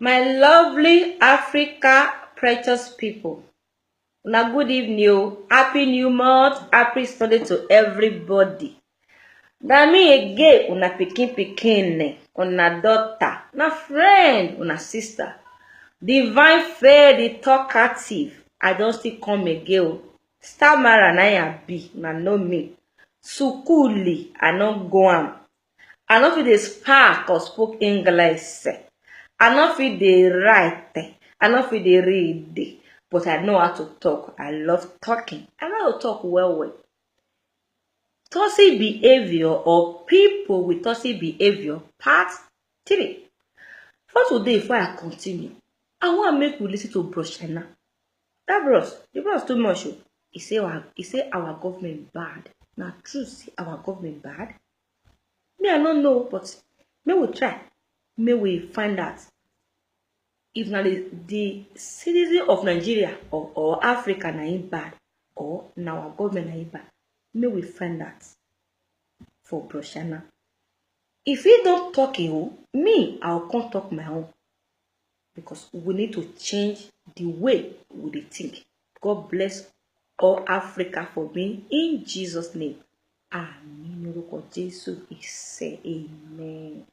My lovely Africa precious people, una good evening o, happy new month, happy Sunday to everybody. Na me again, una pikin, una daughter, una friend, una sister. Divine Fair, the talkative. I don still come again o. Stammerer na I be, una know me. Sukuli, I no go am. I no fit dey spark or spoke English. I no fit dey write. I no fit dey read. But I know how to talk. I love talking. I know how to talk well. Toxic behavior or people with toxic behavior, part 3. For today, before I continue, I want to make we listen to Bros China. That the bros too much. He say our government bad. Now, true, say our government bad. Me, I don't know, but may we try. May we find out if now the citizen of Nigeria or Africa na in bad, or now our government na in bad. May we find that for Bros China. If he don't talk me, I'll come talk my own. Because we need to change the way we think. God bless all Africa for me in Jesus' name. Amen. Jesus is say amen.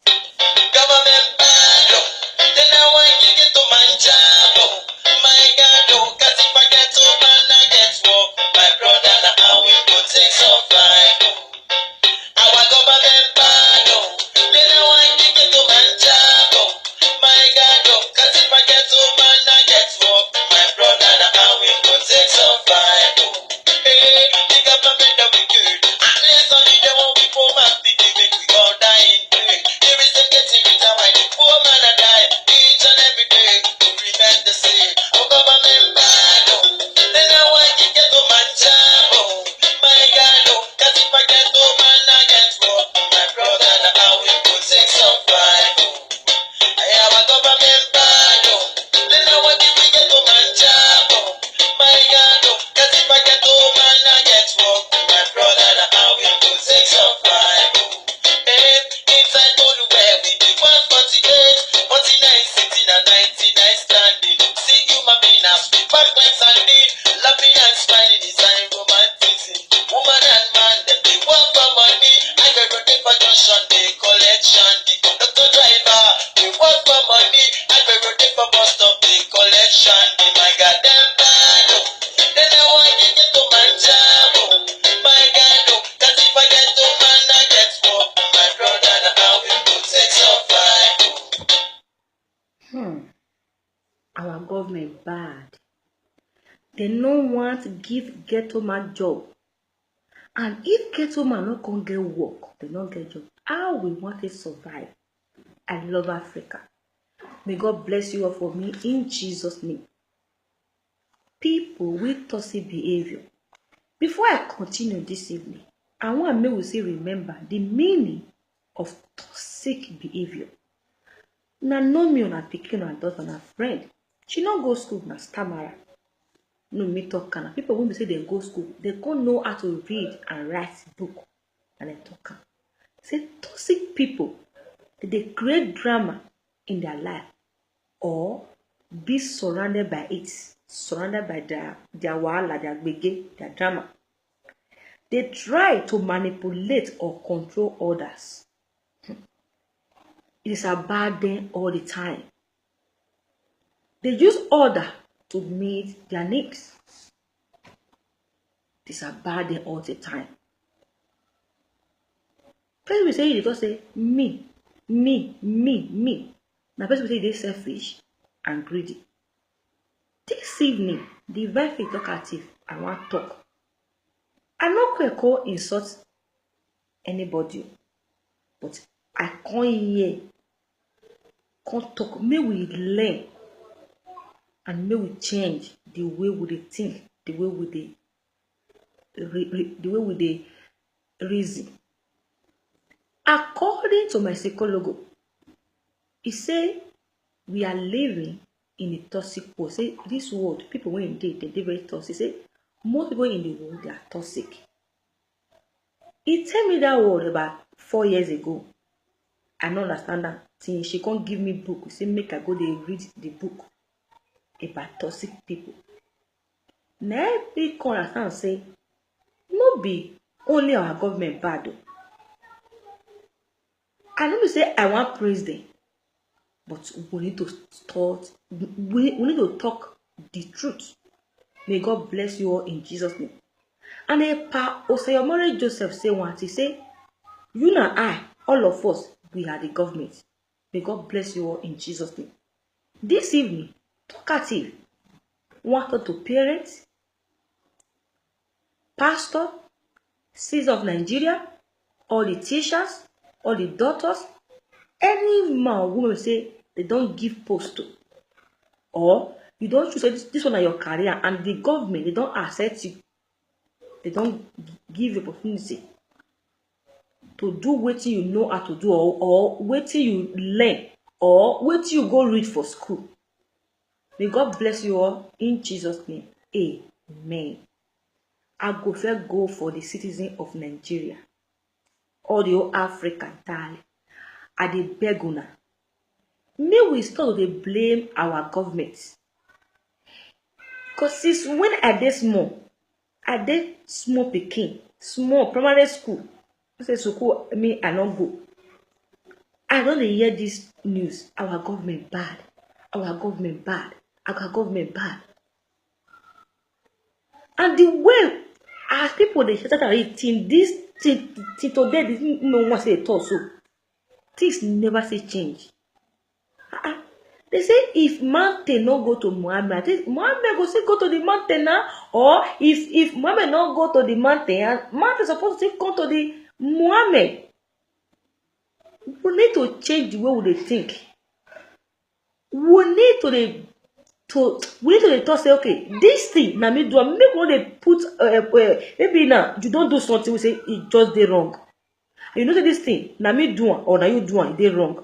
Government bad, then I want to get to my job. My God, cause if I get to man, I get work. My brother, now we go take some fight. Our government bad, then I want to get to my job. My God, cause if I get to man, I get work. My brother, now we go take some fight. Hey, the government that we good. At least only the one we poor man, they make we all die in pain. There is a getting rid of why the poor man a die each and every day. To remain the same. Oh, government bad, then I want to get to my job. My God, cause if I get to man, I get work. My brother, now we go take some fight. I have a government bad, then I want to get to my job. My God, cause if I get to man, I get work. My brother, now we go take some fight. Hey, inside all the way, we be 148, 49 sitting and 99 standing. See human being as we back when standing, laughing and smiling is a romanticism. Woman and man, them they work for money. I go rotate for junction, they collection. The conductor driver, they work for money. I go rotate for bus stop, they collection. They my goddamn bad. Then I want to get to my job. My God, cause if I get to man, I get work. My brother, now we go take some fight. Our government bad. They no want give ghetto man job. And if ghetto man not can get work, they not get job, how we want to survive? I love Africa. May God bless you all for me in Jesus' name. People with toxic behavior. Before I continue this evening, I want me to say remember the meaning of toxic behavior. Na know me on a pikin or daughter on a friend. She not go school na stammerer. No me talk kana. People when we say they go school, they can't know how to read and write book and they talk. Say toxic people, they create drama in their life or be surrounded by it, surrounded by their wahala, their gbege, their drama. They try to manipulate or control others. It is about them all the time. They use order to meet their needs. It is about them all the time. Person will say they just say me. Now person will say they selfish and greedy. This evening, the very talkative, I want to talk. I'm not going to insult anybody, but I can't talk. May we learn and may we change the way we think, the way we reason. According to my psychology, he say we are living in a toxic world. Say this world, people when they very toxic. Say most people in the world they are toxic. He tell me that word about 4 years ago. I don't understand that thing. She can't give me book. He say make I go there read the book about toxic people. Now people understand say no be only our government bad. I don't say I want praise them, but we need to start. We need to talk the truth. May God bless you all in Jesus' name. And Osayomore Joseph say once, he say, you and I, all of us, we are the government. May God bless you all in Jesus' name. This evening, talkative, wanted to parents, pastor, citizens of Nigeria, all the teachers, all the daughters, any man or woman say they don't give post to, or you don't choose this one as your career, and the government they don't accept you, they don't give you opportunity to do what you know how to do, or what you learn, or what you go read for school. May God bless you all in Jesus' name. Amen. I go for the citizen of Nigeria, all the whole Africa entirely. I dey beg una. May we start to blame our government. Because since when I dey small pikin, small primary school, I say school, me I don't go. I don't hear this news. Our government bad. Our government bad. Our government bad. And the way as people they started till today, they didn't know what they thought so. Things never say change. They say if mountain no go to Muhammad, Muhammad go still go to the mountain now. Or if Muhammad no go to the mountain, mountain supposed to come to the Muhammad. We need to change the way we think. We need to talk say okay, this thing now me do. Make one they put maybe now you don't do something we say it just dey wrong. You know this thing now me do or now you do it dey wrong.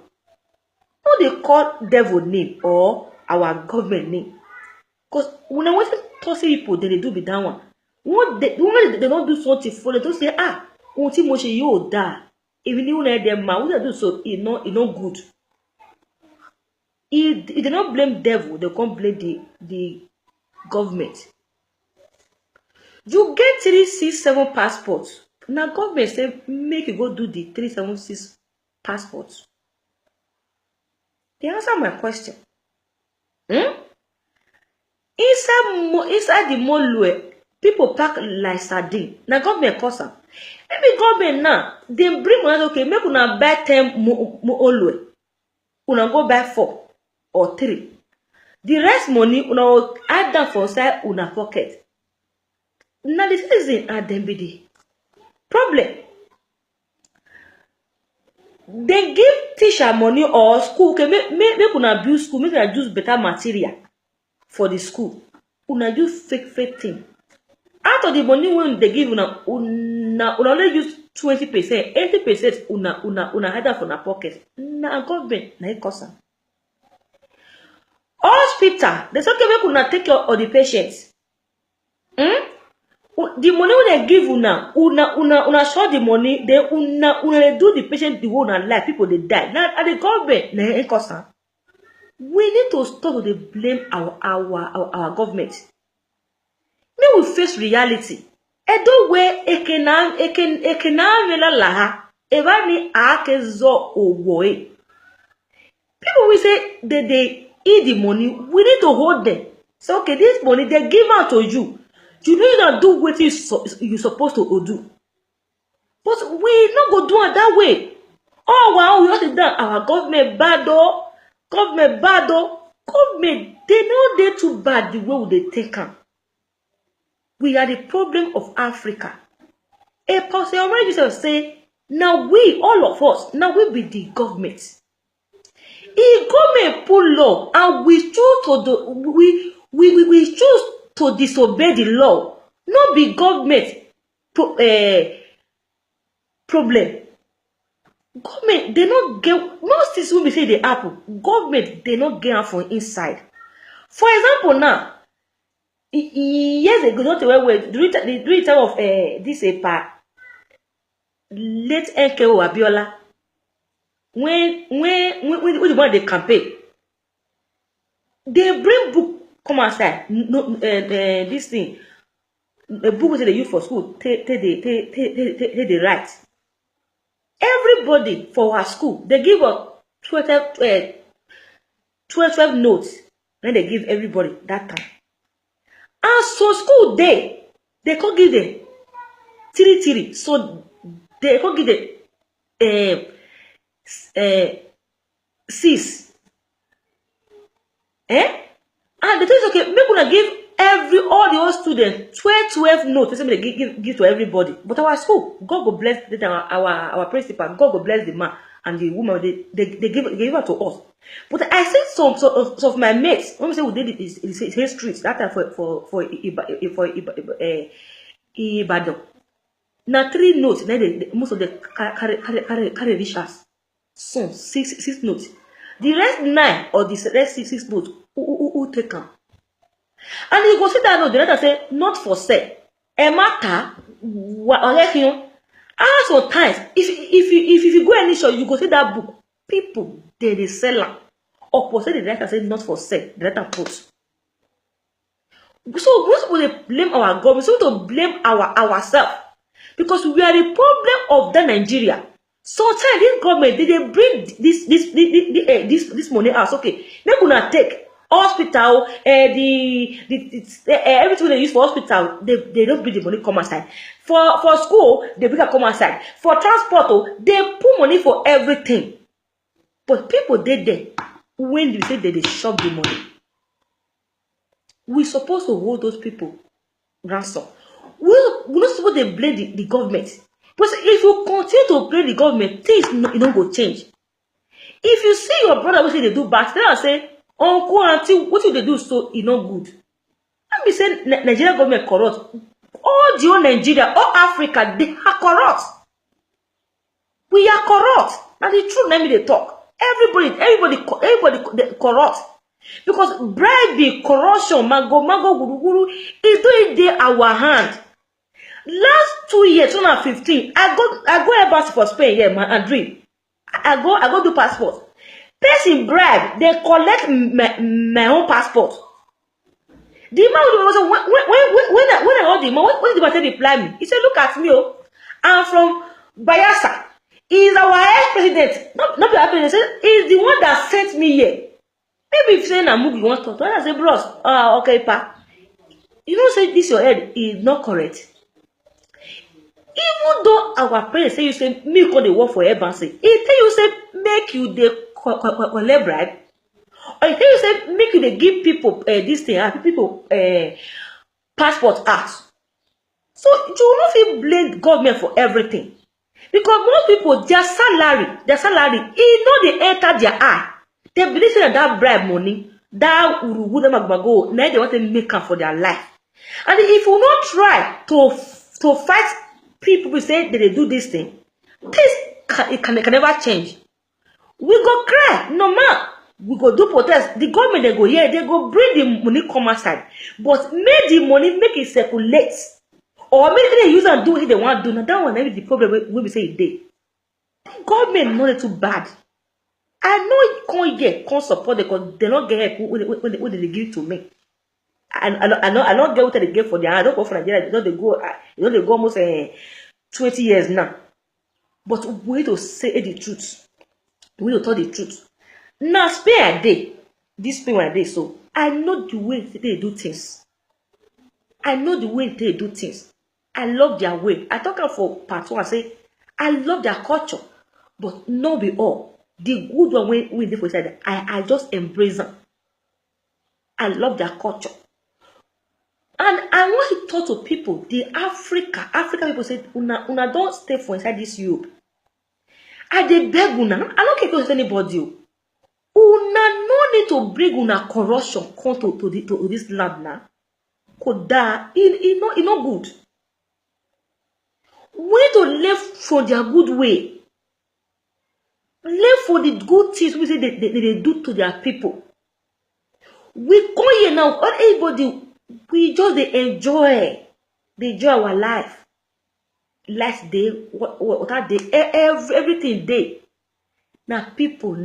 No they call devil name or our government name. Because when I want to talk to people, they do be that one. When they don't do something for they don't say until much you die. Even you let them man, what they do so it not good. If they don't blame devil, they can't blame the government. You get 367 passports. Now government say make you go do the 376 passports. They answer my question. Inside the mall, people pack like sardine. Now government cost them. Maybe government now they bring money. Okay, make una buy 10 always. Una go buy 4 or 3. The rest money una add down for inside una pocket. Now the citizen at them be Problem. They give teacher money or school. Okay, make una build school, make una use better material for the school. Una use fake thing. Out of the money when they give una only use 20%, 80% una hide for na pocket. Na government na it cost am. Hospital, they say okay, make una take care of the patients. The money when they give una short the money, then una do the patient the way una life, people they die. Now at the government na it cost am. We need to stop to blame our government. May we face reality. Edo we ekena vela laha evani akezo owoe. People will say that they eat the money. We need to hold them. So okay, this money they give out to you. You need to do what you supposed to do. But we not go do it that way. Oh wow, we have to done our government bad though. Government bad though. Government they know they too bad the way they take them. We are the problem of Africa. A person already just say, now we, all of us, now we be the government. If government put law and we choose to do, we choose to disobey the law, not be government problem. Government, they not get, most things will be say the apple. Government, they not get from inside. For example, now, years ago, not during the time of this late NKO Abiola, when the one they campaign, they bring book come outside. No, this thing, a book they use for school, they write. Everybody for our school, they give us 12 notes. Then they give everybody that time. And so school they could give them 3. So they could give them 6. And the thing is okay, make una give all the old students 12 notes. They give to everybody. But our school, God will bless our principal, God will bless the man and the woman. They give it to us. But I see some of my mates, when we say we did it is history, that time for Ibadan. Now 3 notes, then most of them carry rich as. So 6 notes. The rest 9 or the rest 6 notes, who take them? And you go see that note, the letter say, not for sale. A matter, and sometimes, if you go any show, you go see that book. People, they sell them. Or post the letter say, not for sale. The letter post. So, once we blame our government, we want to blame ourselves. Because we are the problem of the Nigeria. Sometimes this government, they bring this money out. Okay, they're gonna take hospital, everything they use for hospital, they don't bring the money come aside. For school, they bring it come aside. For transport, they put money for everything. But people did there when you say that they shop the money. We supposed to hold those people ransom. We're not supposed to blame the government. Because if you continue to blame the government, things don't go change. If you see your brother what they do bad, they say, uncle, auntie, what they do so it's not good. Let me say Nigeria government corrupt. All the whole Nigeria, all Africa, they are corrupt. We are corrupt. Now the truth, let me they talk. Everybody corrupt. Because bribery, corruption, mago, guru, is doing there our hand. Last 2 years, 2015, I go embassy for Spain, yeah, Madrid. I go do passport. Person bribe, they collect my own passport. The man was when I hold the man, what did the man reply me? He said, "Look at me, oh, I'm from Bayelsa. He's our ex-president. Not the president. He said, he's the one that sent me here. Maybe if saying a movie you want to talk, I say, bros, okay, pa. You don't say this your head is not correct. Even though our parents say you say me call the work for embassy, it tell you say make you the collect bribe, or it tell you say make you the give people this thing, people passport act. So you will not fit blame government for everything. Because most people, their salary, it no dey enter their eye. They believe that bribe money, that urugu them go, now they want to make up for their life. And if you not try to fight people who say that they do this thing, this can never change. We go cry, no man. We go do protest. The government they go here, they go bring the money come outside. But make the money make it circulate. Or make they use and do what they want to do. Now that one maybe the problem will be say it day. The government not too bad. I know it can't get can't support because they not get help when they give to me. I not get what they give for their I don't go for Nigeria. They go almost 20 years now. But we need to say the truth. We need to tell the truth. Now spare a day. This spare a day. So I know the way they do things. I know the way they do things. I love their way. I talk for part one. I say I love their culture, but not be all. The good one we did for each other. I just embrace them. I love their culture. And I want to talk to people, the African people say, una don't stay for inside this Europe. I dey beg una, I don't care to anybody. Una no need to bring una corruption come to this land now. Koda, it not good. We need to live for their good way. Live for the good things we say they do to their people. We go here now, everybody. We just enjoy our life. Last day, what day, everything day. Now people,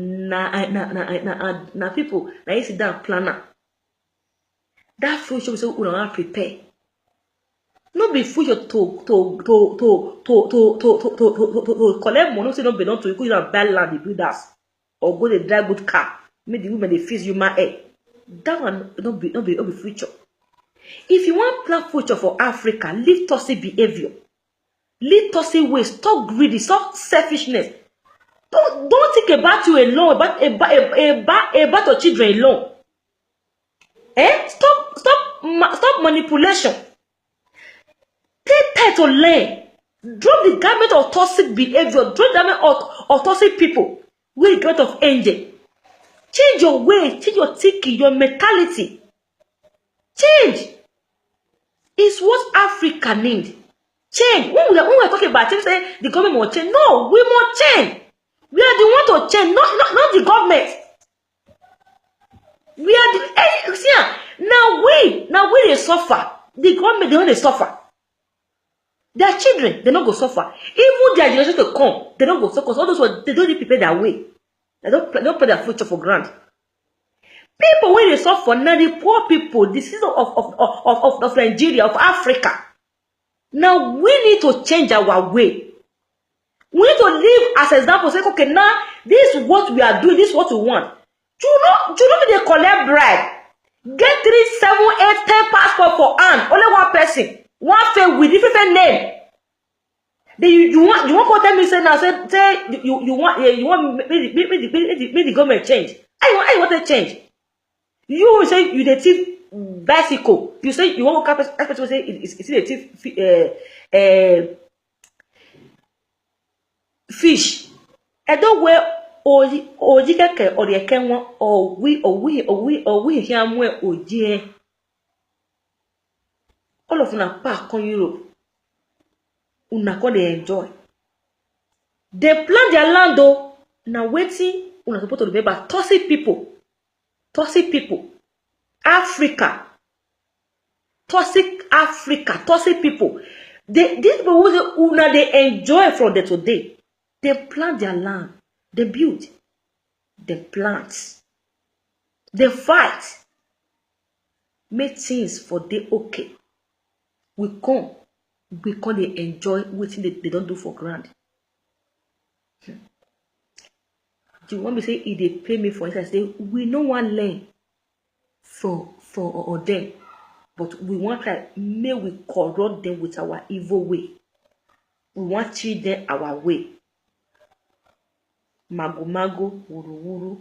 people, now you sit down planner. That future we say we don't prepare. Not be future to collect money. Say don't belong to you. Go and buy land, the builders, or go to drive good car. Make the women they fix human hair. That one not be future. If you want plan future for Africa, leave toxic behavior, leave toxic ways, stop greedy, stop selfishness. Don't think about you alone, about your children alone. Stop manipulation. Take time to learn. Drop the garment of toxic behavior. Drop the garment of toxic people. Wear the garment of angel. Change your way, change your thinking, your mentality. Change. It's what Africa needs. Change. When we are talking about change, say the government must change. No, we must change. We are the one to change, not the government. We are the now we they suffer. The government they suffer. Their children they not go suffer. Even their generation to come, they don't go suffer. Because all those ones, they don't need prepare their way. They don't put their future for granted. People when they suffer now, the poor people, the citizens of Nigeria, of Africa. Now we need to change our way. We need to live as an example. Say, okay, now this is what we are doing. This is what we want. Do you know they collect bribe? Get 3, 7, 8, 10 passport for hand. Only one person, one face with different name. You want to tell me say now say you want make the government change. I want to change. You say you the thief bicycle. You say you want to people say it's the thief fish. I don't wear oji keke or the kenwa or we here where oji. All of una park on Europe. Una go dey enjoy. They plant their land though. Now waiting una supposed to remember toxic people. Toxic people. Africa. Toxic people. These people who una they enjoy from the today. They plant their land. They build. They plant. They fight. Make things for the okay. We come. Because they enjoy what they don't do for granted. Do you want me to say if they pay me for it? I say we no one learn for them, but we want to may we corrupt them with our evil way. We want to treat them our way. Mago, wuru,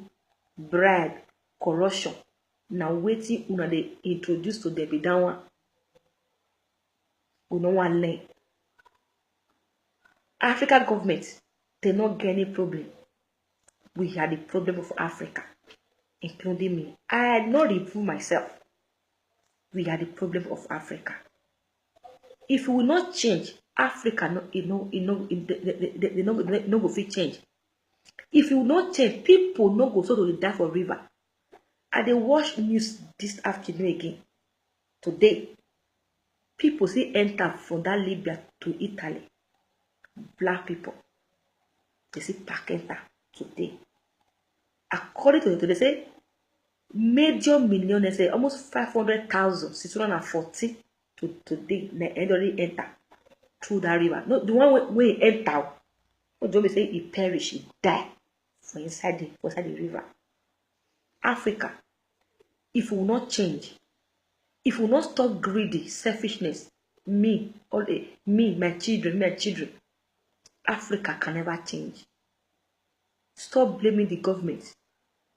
bribe, corruption. Now waiting una they introduce to them be that one. we no wan learn. Africa government, they not get any problem. We are the problem of Africa, including me. I not remove myself. We are the problem of Africa. If we will not change, Africa they no go fit change. If you will not change, people no go so to die for river. I dey watch news this afternoon again. Today, people see enter from that Libya to Italy. Black people, they see pack enter today. According to they say major millionaires say almost 500,000 640 to today they already enter through that river. No, the one where he enter, what do you say? He perish, he die for inside the river. Africa, if we will not change, if we will not stop greedy, selfishness, me, my children, Africa can never change. Stop blaming the government.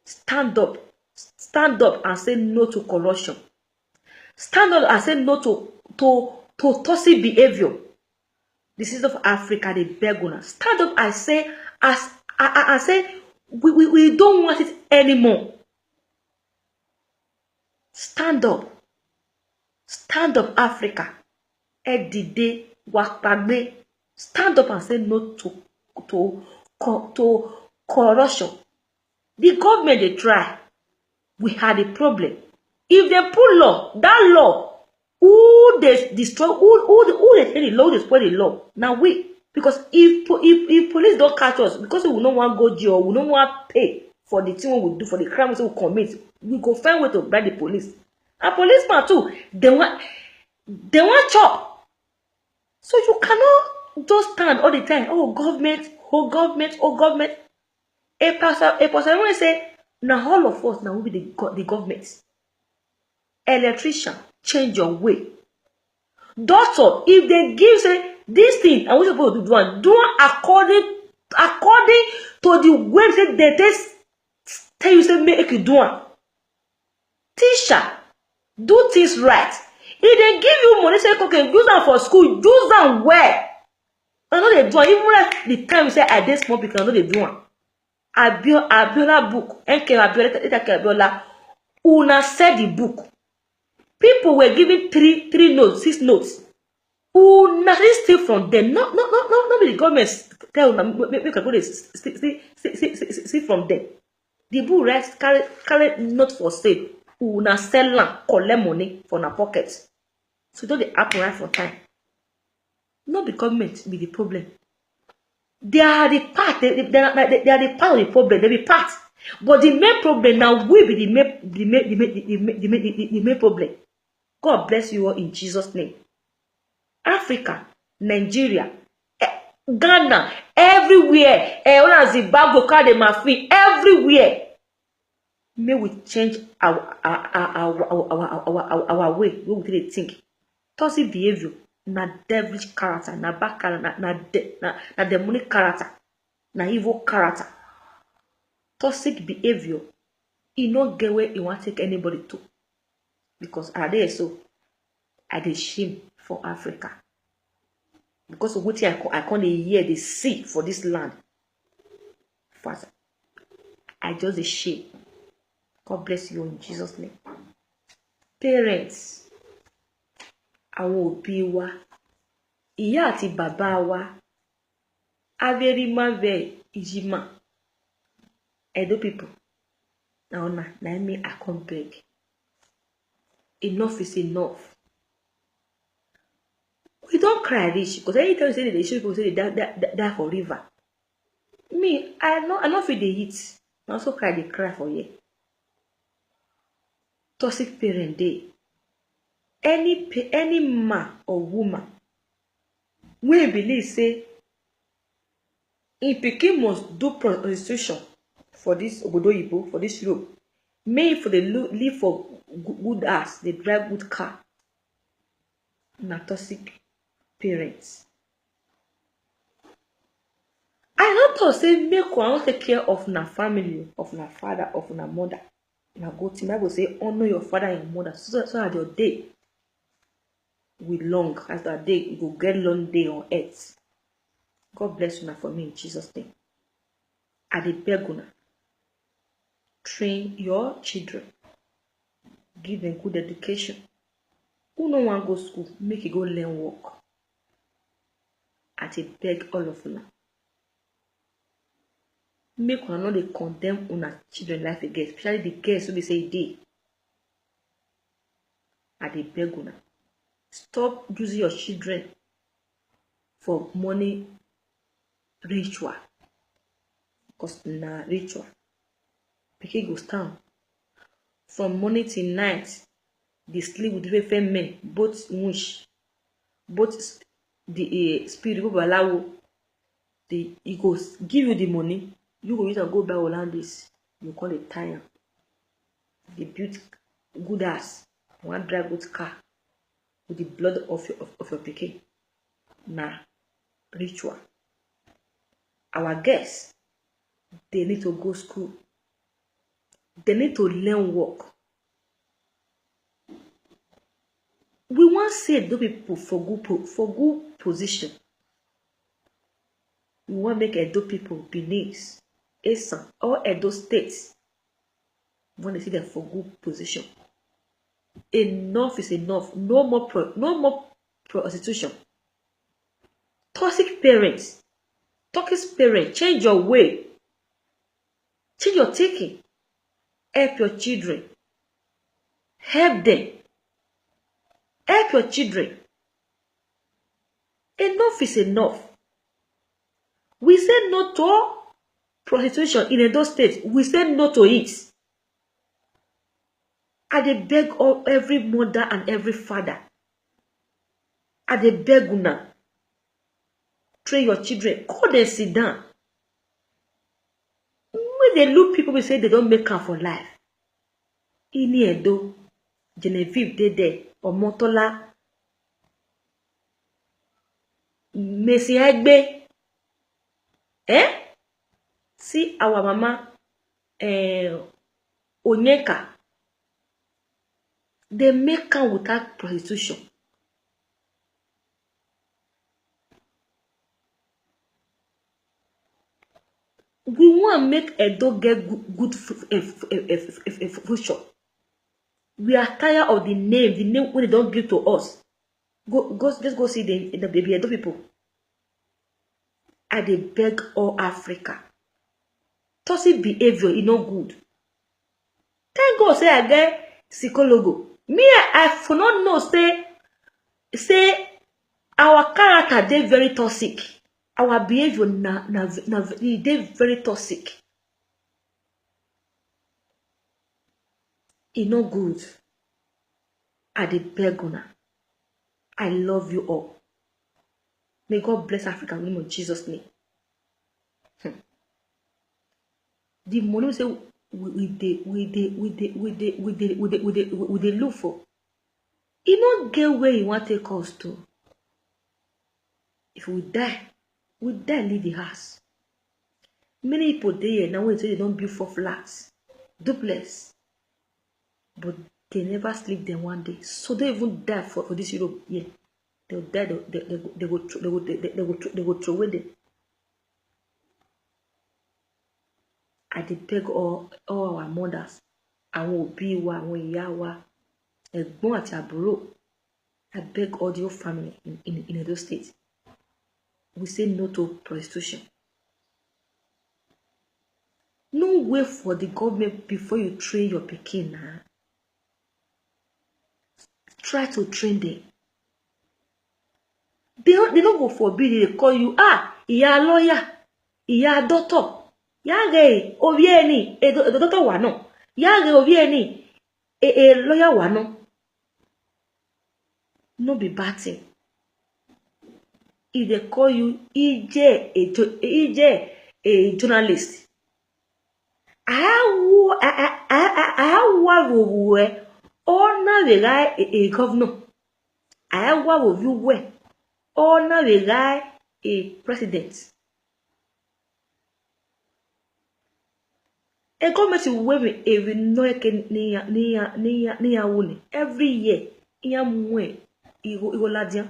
Stand up and say no to corruption. Stand up and say no to toxic behavior. The citizens of Africa, they beg on us. Stand up and say, we don't want it anymore. Stand up, Africa. Edide wakpagbe. Stand up and say no to corruption. The government they try. We had a problem. If they put law, that law, who they destroy, who they say the law, they spoil the law. Now we, because if police don't catch us, because we don't want to go jail, we don't want to pay for the thing we do, for the crimes we commit, we go find way to bribe the police. And policeman too, they want chop. So you cannot just stand all the time. Oh government. A person will say, now all of us now will be the government. Electrician, change your way. Doctor, if they give say this thing, and we're supposed to do it according to the way they tell you say make you do it. Teacher, do things right. If they give you money, say okay, use them for school, use them well. I know they do it. Even like the time you say I did small because I know they do it. Abiola book, NK Abiola, una said the book. People were giving three notes, 6 notes. Una steal from them. No, the government tell them make a go steal from them. The book writes carry note for sale. Una sell land, collect money from our pockets. So don't they happen right for time. Not the government be the problem. They are the part. They are the part of the problem. They be part. But the main problem now will be the main problem. God bless you all in Jesus' name. Africa, Nigeria, Ghana, everywhere. Zimbabwe, everywhere. May we change our way. We will think. Toxic behavior. Na devilish character, na bad character, na demonic character, na evil character. Toxic behavior. You no get where you want to take anybody to. Because are they so? I dey shame for Africa. Because of what I can't hear the see for this land. Father, I just dey shame. God bless you in Jesus' name. Parents. Àwọn òbí wa, ìyá àti bàbá wa, Averima ve Ijima, Edo people. Now me I come beg. Enough is enough. We don't cry rich because anytime you say they show people say they die for river. Me, I not feel they eat. I also they cry for you. Toxic parent day. Any man or woman we believe say in pikin must do prostitution for this obodoyibo, for this Europe, may for the live for good ass, they drive good car. Na toxic parents. I not say make one take care of na family, of na father, of na mother. Na go to Bible say honor your father and mother so that your day. with long as that day you go get long day on earth. God bless you for me in Jesus' name. I dey beg una, train your children, give them good education. Who no wan go school, make you go learn work. I dey beg all of una, make una no dey condemn una children life again, especially the girls who be say e dey. I dey beg una, stop using your children for money ritual, because na ritual. Pikin go stand from morning till night, dey sleep with different men, both witch, both the spirit babalawo. He go give you the money, you go use am go buy Hollandaise, you call it tire. They build good ass, one drive good car with the blood of your pikin. Na ritual. Our girls, they need to go school. They need to learn work. We want to see those people for good position. We want to make Edo people, Benin, Esan, or Edo states. We want to see them for good position. Enough is enough. No more prostitution. Toxic parents. Toxic parents. Change your way. Change your thinking. Help your children. Help them. Help your children. Enough is enough. We say no to prostitution in Edo State. We say no to it. I dey beg every mother and every father. I dey beg una. Train your children. Call them sit down. When they look people, we say they don't make am for life. Ini Edo, Genevieve dey there, Omotola, Messi Egbe. See our mama, Onyeka. They make am without prostitution. We want to make Edo get good future. We are tired of the name when they don't give to us. Let's go see the baby Edo people. I dey beg all Africa. Toxic behavior is not good. Thank God say I get psychologo. Me, I for not know say our character dey very toxic. Our behavior dey very toxic. It's not good. I dey beg una. I love you all. May God bless Africa in the name of Jesus' name. The money we say we look for. It not get where you want to take us to. If we die, leave the house. Many people there now when they don't build 4 flats, duplex, but they never sleep there one day. So they even die for this Europe. Yeah, they'll die. They go throw away them. I dey beg all our mothers, àwọn òbí wa, àwọn ìyá wa, ẹ̀gbọ́n àti àbúrò. I beg all your family in Edo State. We say no to prostitution. No wait for the government before you train your pikin. Try to train them. They don't go forbid. They call you ìyá lawyer, ìyá doctor. Yage ovieni doctor wano. Yage ovieni lawyer wano. No be bad thing. If they call you EJ a journalist. I honor the guy a governor. I will you where honor the guy a president. A government will be every year. Igoladian.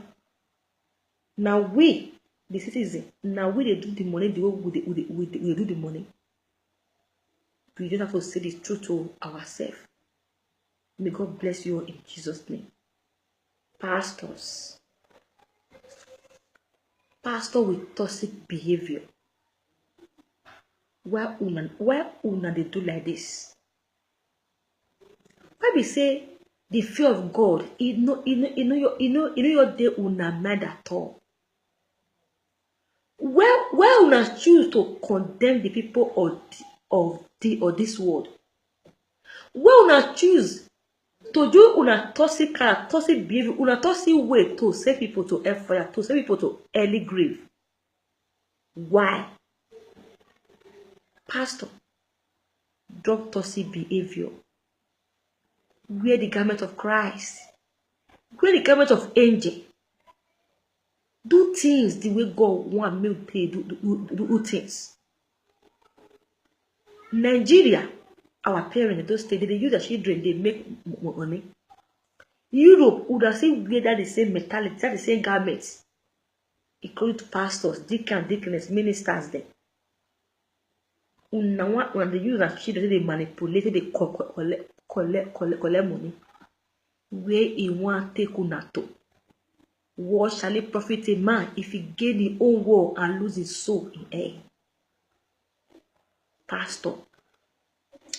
Now we, the citizen, now we they do the money the way we do the money. We just have to say the truth to ourselves. May God bless you all in Jesus' name. Pastors. Pastor with toxic behavior. Why una they do like this? Why we say the fear of God, you know your day una mad at all. Where una choose to condemn the people of this world? Where una choose to do una toxic behavior, una toxic way to save people to hellfire, to save people to early grave? Why? Pastor, drop toxic behavior. Wear the garment of Christ. Wear the garment of angel. Do things the way God want me to do things. Nigeria, our parents, those states, they use their children, they make money. Europe would have seen wear the same mentality, the same garments. According to pastors, deacons, ministers, there. When they use their children, they manipulate, they collect money. Where he want take unato. What shall it profit a man if he gain the whole world and lose his soul in air? Pastor,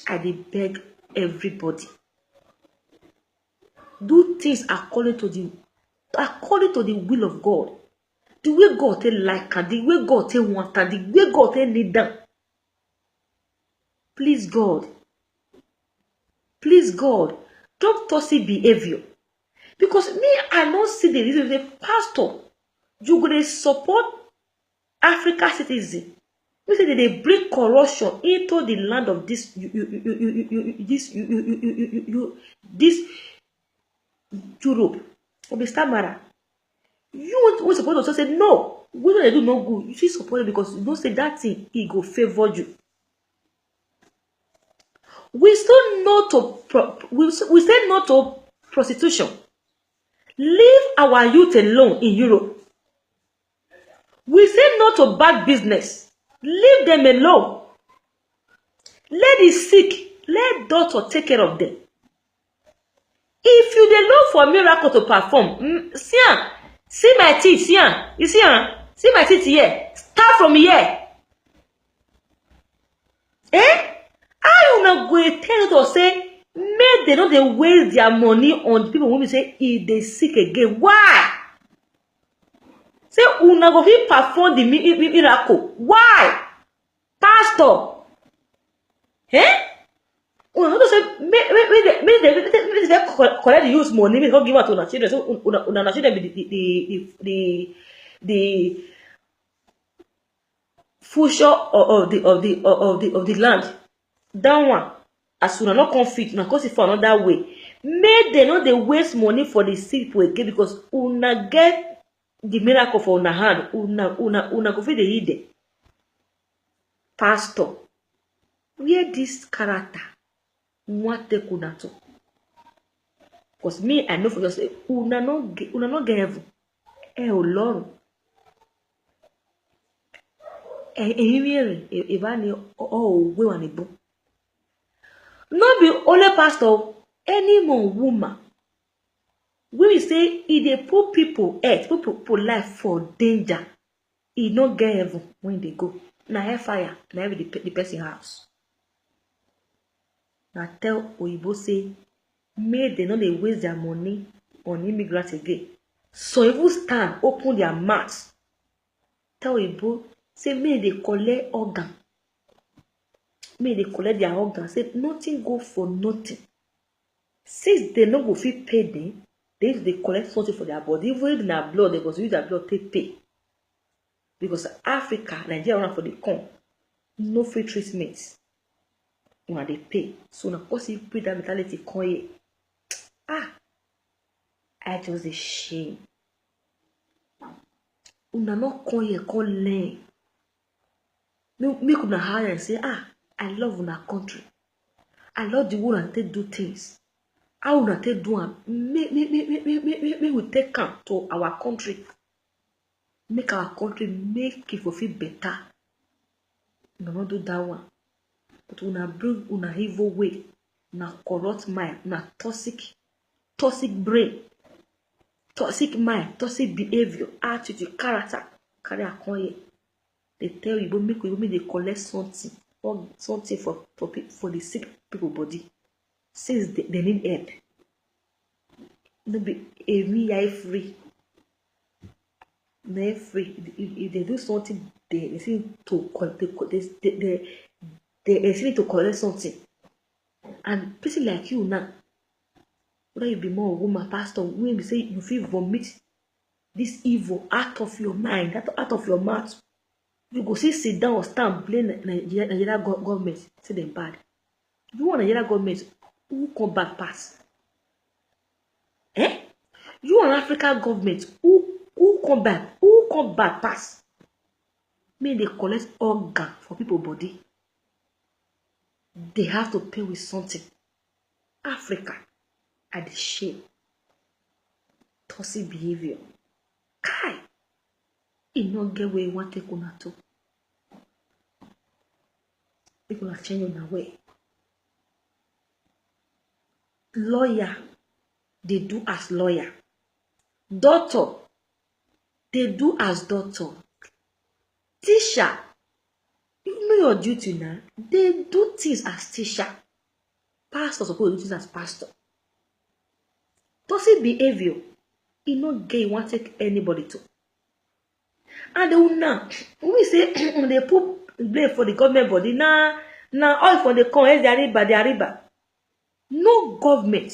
I beg everybody. Do things according to the will of God. The way God tell like and the way God tell want and the way God tell need them. Please God, drop toxic behavior. Because me, I don't see the reason the pastor, you go to support African citizens. We say that they bring corruption into the land of this Europe. Mr. Mara, you were supposed to say no. We don't do no good. You should support it because you don't say that thing. He go favor you. We still no to we say no to prostitution. Leave our youth alone in Europe. We say no to bad business. Leave them alone. Let the sick, let doctor take care of them. If you dey look for miracle to perform, see my teeth, you see my teeth here. Start from here. How you not going to tell to say make they know they waste their money on the people when we say if they sick again? Why? Say una go fit perform the miracle. Why? Pastor. Una say make they collect the use money, make give out to una children. So una children be the future of the land. That one, as una not confit, una cause it for another way. Make they know they waste money for the sick people again because una get the miracle for una hand. Una go fit the hide. Pastor, where this character want take una to? Because me, I know for yourself, una not get heaven. Oh Lord. Not be only pastor, any more woman. When we say if they put people put life for danger, it not get heaven when they go. Now have fire, now have the person house. Now tell Oyibo say, may they not they waste their money on immigrants again. So if you stand, open their mouths. Tell Oyibo, say may they collect organ. May they collect their organ. Say nothing go for nothing. Since they no go fit pay them, they collect something for their body. Even in their blood, they go use their blood to pay. Because Africa, Nigeria for the come, no free treatment. When they pay. So now because you put that mentality come here. I just a shame. Una not come here, come learn. Make una hire and say, I love una country. I love the way and they do things. How una take do am? Make we take am to our country. Make our country make it for feel better. Una no do that one. But una bring una evil way, una corrupt mind, una toxic brain, toxic mind, toxic behavior, attitude, character. Carry a come here. They tell you, but make they collect something or something for the sick people body. Since they need help. No be a free. They're free. If they do something, they seem to they seem to collect something. And person like you now, whether you be more woman, pastor, when we say you feel vomit this evil out of your mind, out of your mouth, you go sit down or stand blame Nigeria government, say them bad. You want Nigeria government who come back pass? You want African government who come back pass? May they collect organ for people body. They have to pay with something. Africa at the shame. Toxic behavior. Kai. It no get where you want to take on to. People are changing their way. Lawyer, they do as lawyer. Doctor, they do as doctor. Teacher, you know your duty now. They do things as teacher. Pastor suppose do things as pastor. Toxic behavior, it no get you want to take anybody to. And they will now, when we say they put blame for the government body, now all for the come, they arriba. No government,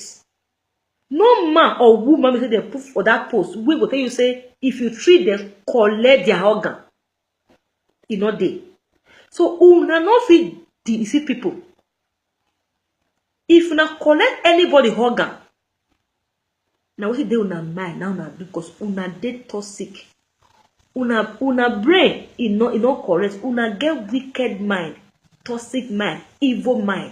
no man or woman say they put for that post. We will tell you say if you treat them, collect their organ. It not dey. So una not fit deceive people. If una collect anybody organ, now what dey una mind now na because una dey toxic. Una brain is not correct. Una get wicked mind, toxic mind, evil mind.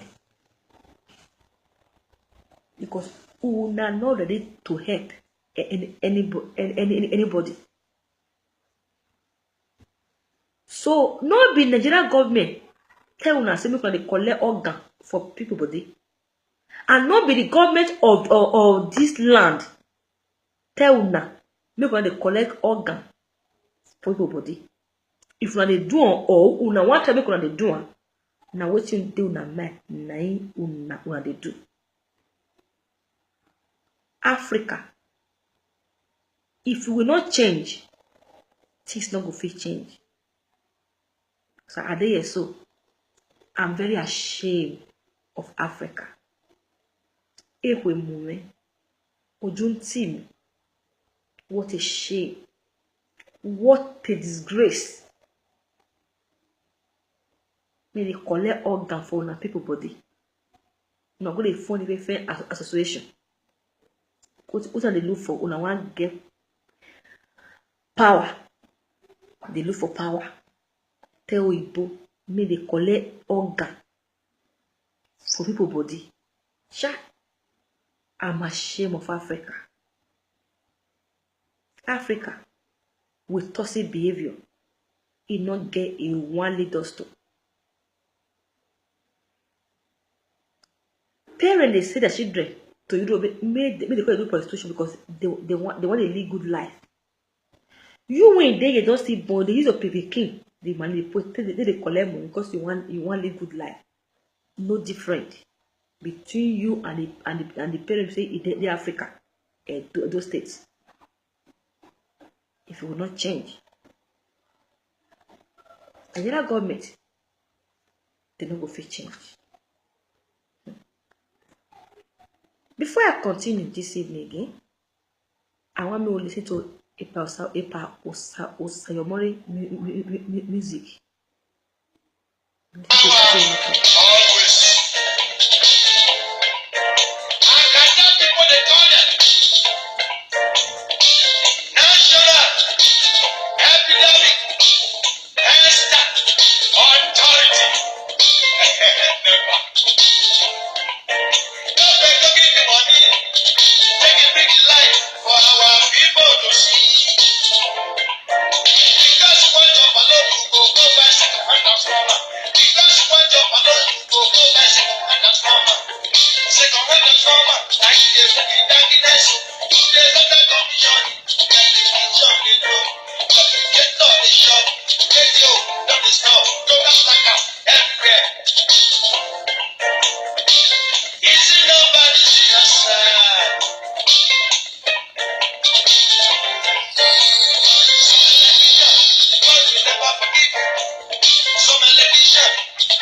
Because una not ready to help anybody. So no be Nigerian government tell una say make una dey collect organ for people body, and not be the government of this land tell una make una dey collect organ for people body. If una dey do am or una want to make una dey do am, na wetin dey una mind na una dey do. Africa, if we will not change, things not go fit change. So I dey here so I'm very ashamed of Africa. If we move, Ojuntim, what a shame, what a disgrace. May they collect organ for una people body. Not going to fund the fair association. What are they look for? Una want get power. They look for power. Tell Igbo, may they collect organ for people body. Sha, I'm ashamed of Africa. Africa, with toxic behavior, it not get a one leader to. Parents, they say their children to Europe, may they call it prostitution because they want a live good life. You when they don't see born, they use your pikin, they manipulate, they collect money because you want live good life. No different between you and the parents say in Africa, those states. If it will not change, Nigeria government, they don't go fit change. Before I continue this evening again, I want me to listen to Epa Osayomori music. Always. Akata people they call them national epidemic Esther authority. Never. Don't give the money.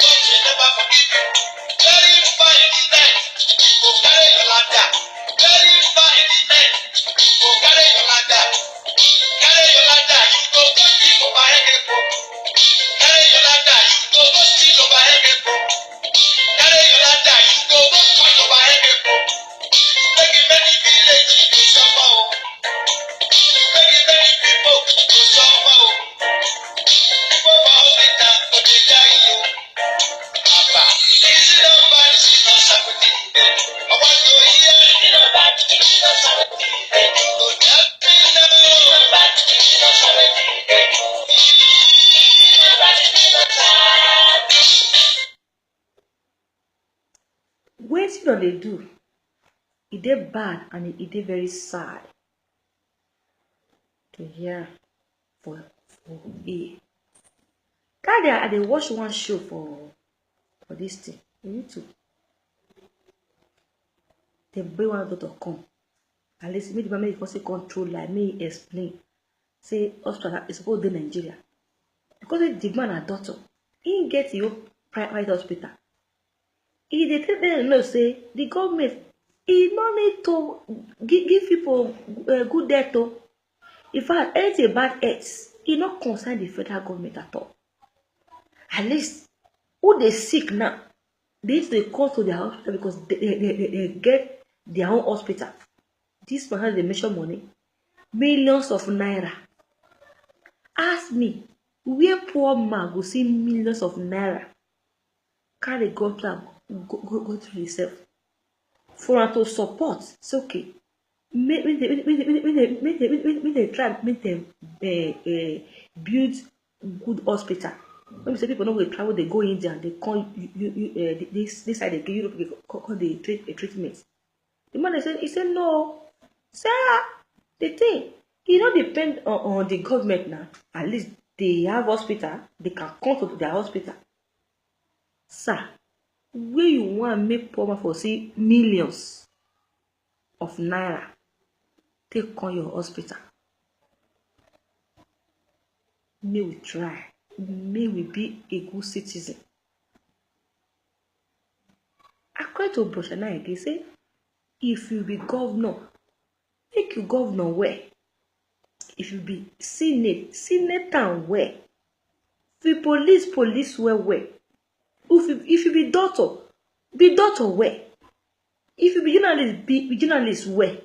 God will never forgive you. Very far in the night, go carry your ladder. Very far in the night, go carry your ladder. Carry your ladder, you go steal overhead people. Carry your ladder, you go steal overhead people. Carry your ladder, you go cut overhead people. Make many villages to suffer. Make many people to suffer. People for hospital for the die. Papa, is it not bad? Is it not something? I want to hear. Is it not bad? Is it not something? Go tell me now. Is it not bad? Is it not something? Is it not bad? Is it not something? Wetin una dey do? E dey bad and e dey very sad to hear for ear. That day I dey watch one show for this thing on YouTube. Dem bring one doctor come. At least make the man make the person control like me explain. Say hospital is supposed to be Nigeria. Because the man a doctor, he get your private hospital. He dey tell them know say the government he no need to give people good death o. In fact, anything about health, he not concern the federal government at all. At least who they sick now, they need to call to their hospital because they get their own hospital. This man has the measure money, millions of naira. Ask me, where poor man go see millions of naira? Carry go to himself for am to support. It's okay. Make they try make them build good hospital. When we say people no go travel, they go India and they come this side they give Europe they call the treatment. The man he said no, sir. The thing it don't depend on the government now. At least they have hospital, they can come to their hospital. Sir, where you want make poor man for see millions of naira take on your hospital? May we try. May we be a good citizen. According to Broshana again, say if you be governor, make you governor well. If you be senator well. If you police well. If you be doctor well. If you be journalist well.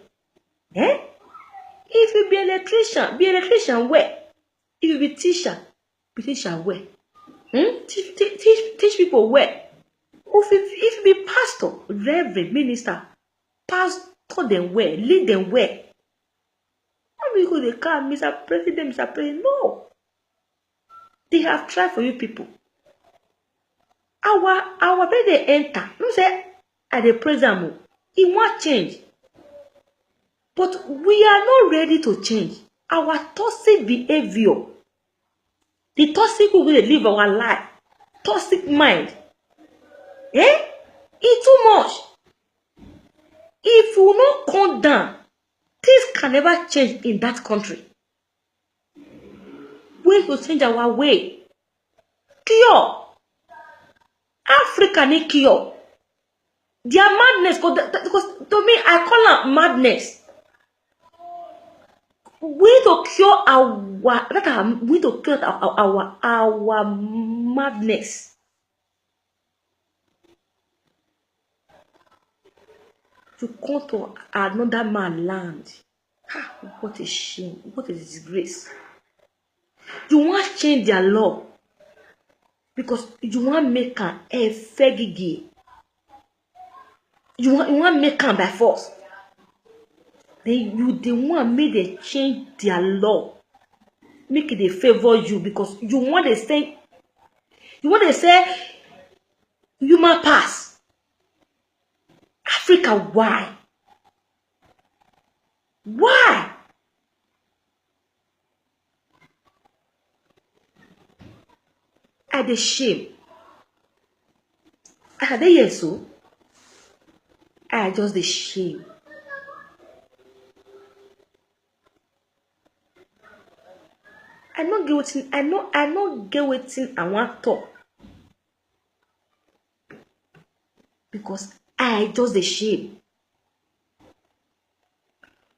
If you be electrician well. If you be teacher well. Teach people well. If you be pastor, reverend, minister, pastor them well, lead them well. How many go they come, Mr. President? No. They have tried for you people. Our they enter. No say at the present, it won't change. But we are not ready to change. Our toxic behavior, the toxic way we live our life, toxic mind, it's too much. If we not come down, things can never change in that country. We have to change our way. Cure. Africa need cure. Their madness, because to me, I call it madness. We need to cure our madness. To come to another man's land. What a shame. What a disgrace. You want to change their law because you want to make an efegigi. You want to make them by force. They want to make them change their law. Make it they favor you because you want to say human pass. Africa, why? Why? I the shame. I dey here so. I just the shame. I not get wetin I want talk. because I just dey shame.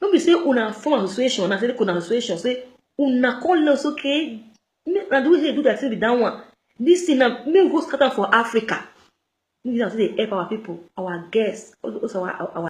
No be say una form association, una say una association, say una call us, okay, na the way they do that thing be that one. This thing na make we go scatter for Africa. Make we dey help our people, our guests, also our